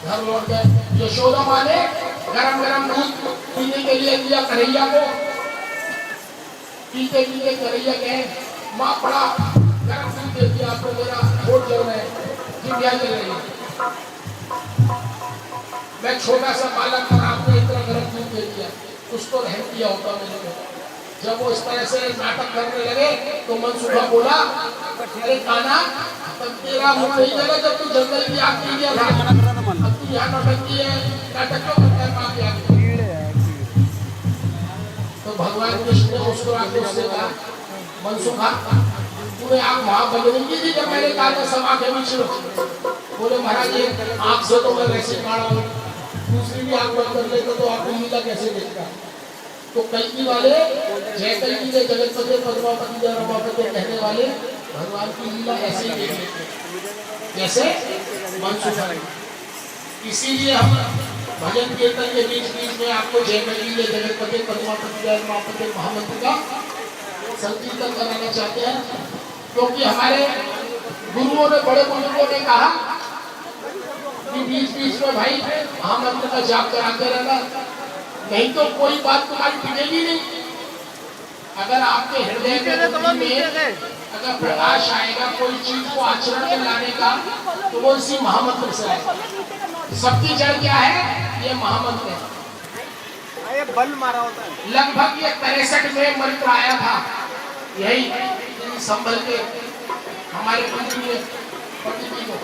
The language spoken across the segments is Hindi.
घर लौट गए। यशोदा माँ ने गरम गरम दूध पीने के लिए दिया कन्हैया को। पीते पीते कन्हैया कहे माँ बड़ा गरम दूध दे दिया आपको, मेरा होठ जल रहा है, जिंदगी जल रही है। मैं छोटा सा बालक पर आपने इतना गरम दूध दे दिया, कुछ तो रहम किया होता मैंने। जब वो इस तरह से नाटक करने लगे तो मनसुखा बोला, अरे कान्हा तब तेरा मुंह नहीं जला जब तू जंगल की आग पी गया था, अब तू यहाँ नाटक की है, नाटक क्यों करता है माँ की आगे। तो भगवान कृष्ण ने मुस्कुराते उससे कहा, मनसुखा तूने आग वहां बंद नहीं की थी जब मैंने कहा था सब आंखें मीच लो। बोले महाराज ये आग से तो मैं वैसे काढ़ा हूँ, दूसरी भी आग बंद कर लेता तो आपको मीला कैसे देखता। तो कल्कि वाले जय कल्कि के जगतपति पद्मापति जय रमापति कहने वाले भगवान की लीला ऐसे ही देख लेते जैसे मनसुखा। इसीलिए हम भजन कीर्तन के बीच बीच में आपको जय कल्कि के जगतपति पद्मापति जय रमापति महामंत्र का संकीर्तन कराना चाहते हैं, क्योंकि हमारे गुरुओं ने बड़े बुजुर्गों ने कहा कि बीच बीच में भाई महामंत्र का जाप कराते रहना, नहीं तो कोई बात तुम्हारी टिकेगी नहीं। अगर आपके हृदय में अगर प्रकाश आएगा कोई चीज को आचरण में लाने का, तो वो इसी महामंत्र से आएगा। सबकी जड़ क्या है? ये महामंत्र है। ये बल मारा होता है। लगभग ये 63 में मंत्र आया था, यही संभल के हमारे पंडित को,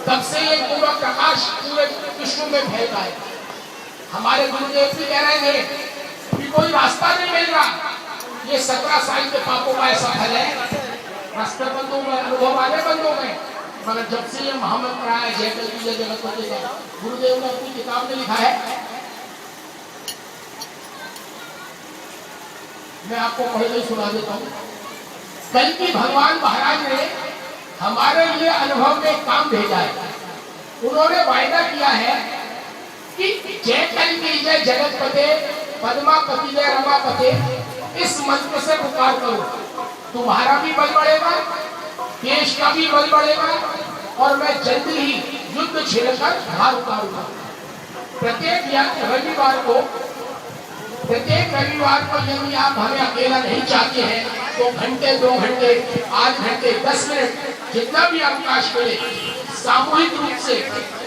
तब से ये पूरा प्रकाश पूरे विश्व में फैलता है। हमारे गुरुदेव भी कह रहे थे कि कोई रास्ता नहीं मिल रहा, ये 17 साल के पापों का ऐसा फल है। रास्ते बंद हो गए, अनुभव आने बंद हो गए, मगर जब से ये महामंत्र आया जय कल्कि जय जगतपति का, गुरुदेव ने अपनी किताब में लिखा है, मैं आपको पहले ही सुना देता हूँ। कल्कि भगवान महाराज ने हमारे लिए अनुभव में काम भेजा है। उन्होंने वायदा किया है कि जय कल्कि जय जगतपते पद्मापति जय रमापते इस मंत्र से पुकार करो, तुम्हारा भी बल बढ़ेगा, देश का भी बल बढ़ेगा, और मैं जल्दी ही युद्ध छेड़कर भार उतारूंगा। प्रत्येक रविवार को यदि आप हमें अकेला नहीं चाहते हैं तो घंटे 2 घंटे 8 घंटे 10 मिनट जितना भी अवकाश मिले सामूहिक रूप से,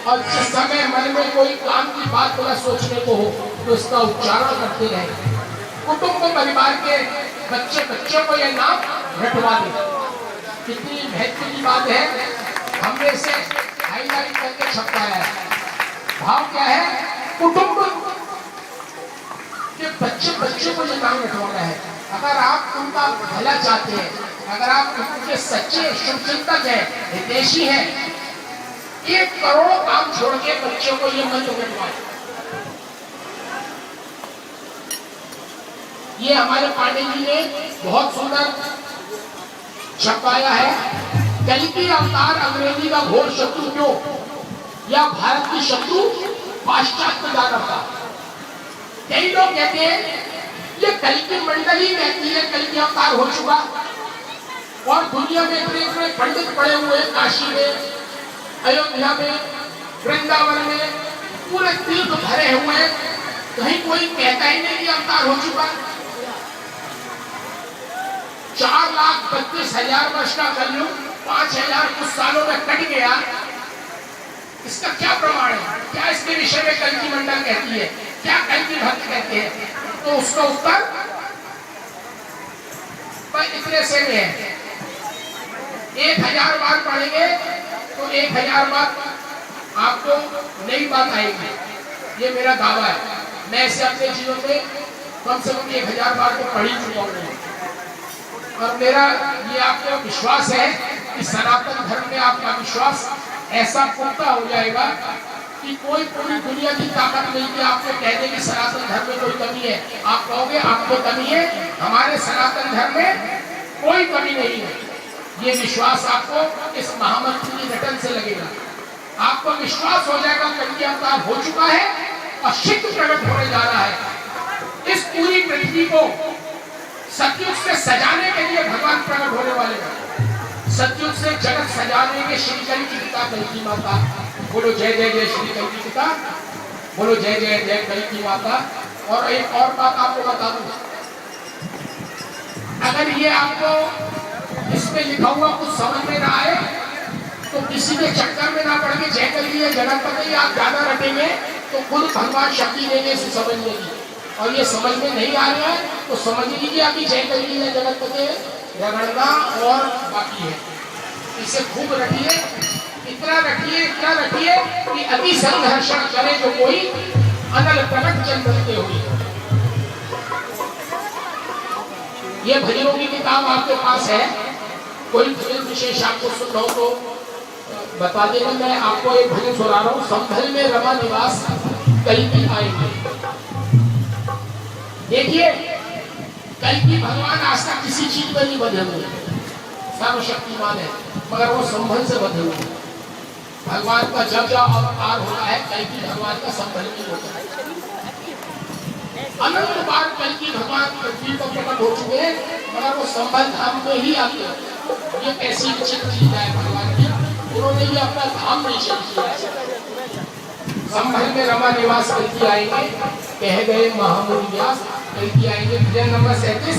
और जिस समय मन में कोई काम की बात थोड़ा सोचने को हो तो इसका उच्चारण करते रहे। कुटुंब परिवार के बच्चों को यह नाम रटवा दे। कितनी महत्व की बात है, हमने इसे हाईलाइट करके छपवाया है। भाव क्या है? कुटुंब के बच्चों को यह नाम रटवाना है। अगर आप उनका भला चाहते हैं, अगर आप उनके सच्चे शुभचिंतक हैं, हितैषी हैं, 1 करोड़ काम छोड़ के बच्चों को ये मंत्र रटवाएं। ये हमारे पांडे जी ने बहुत सुंदर छपाया है। कल्कि अवतार अंग्रेजी का घोर शत्रु क्यों, या भारत की शत्रु पाश्चात्य दानव का। कई लोग कहते हैं ये कल्कि मंडली कहती है कल्कि अवतार हो चुका, और दुनिया में इतने पंडित पड़े हुए, काशी में, अयोध्या में, वृंदावन में पूरे तीर्थ भरे हुए, कहीं कोई कहता ही नहीं कि अवतार हो चुका। 4,32,000 वर्ष का कलयुग 5,000 कुछ सालों में कट गया, इसका क्या प्रमाण है? क्या इसके विषय में कल्कि मंडल कहती है? क्या कल्कि भक्त कहते हैं? तो उसका उत्तर पर इतने से में है। 1000 बार पढ़ेंगे तो 1000 बार आपको नई बात आएगी। ये मेरा दावा है, मैं इसे अपने जीवन में कम से कम 1000 बार तो पढ़ ही चुका हूँ। और मेरा ये आपको विश्वास है कि सनातन धर्म में आपका विश्वास ऐसा पुख्ता हो जाएगा कि कोई पूरी दुनिया की ताकत नहीं कि आपको कह दे कि सनातन धर्म में कोई कमी है। आप कहोगे आपको कमी है, हमारे सनातन धर्म में कोई कमी नहीं है। ये विश्वास आपको इस महामंत्र की रटन से लगेगा। आपको विश्वास हो जाएगा कल्कि अवतार हो चुका है और शीघ्र प्रकट होने जा रहा है। इस पूरी पृथ्वी को सतयुग से सजाने के लिए भगवान प्रकट होने वाले हैं। सतयुग से जगत सजाने के श्री कल की पिता कल की माता। बोलो जय जय जय श्री कल की पिता, बोलो जय जय जय कल की माता। और एक और बात आपको बता दूं, अगर ये आपको इसमें लिखा हुआ कुछ समझ में ना आए तो किसी के चक्कर में ना पड़ के जय कल की जगतपति आप ज्यादा रटेंगे तो खुद भगवान शक्ति देंगे इसे समझने की। और ये समझ में नहीं आ रहा है तो समझ लीजिए अभी जय कल की जगतपति रगड़ना और बाकी है। इसे खूब रखिए, इतना रखिए कि अति संघर्षण करे जो कोई अनल प्रकट जन बनते हुए। ये भजनों की किताब आपके पास है, कोई भजन विशेष आपको सुनना हो तो बता देना। मैं आपको एक भजन सुना रहा हूँ, संभल में रमा निवास कल की आएंगे। देखिए कल की भगवान आज तक किसी चीज में नहीं बधे हुए, सर्वशक्तिमान है मगर वो संभल से बधे हुए। भगवान का जब जब अवतार होता है कल की भगवान का संभल में होता है। अनंत बार कल की भगवान पृथ्वी पर प्रकट हो चुके हैं मगर वो संभल धाम में ही आते हैं। ये कैसी विचित्र चीज है भगवान की, उन्होंने ये अपना धाम नहीं चल किया। संभल में रमा निवास कल की आएंगे, कह गए महामुनि व्यास। कल की आएंगे भजन नंबर 37।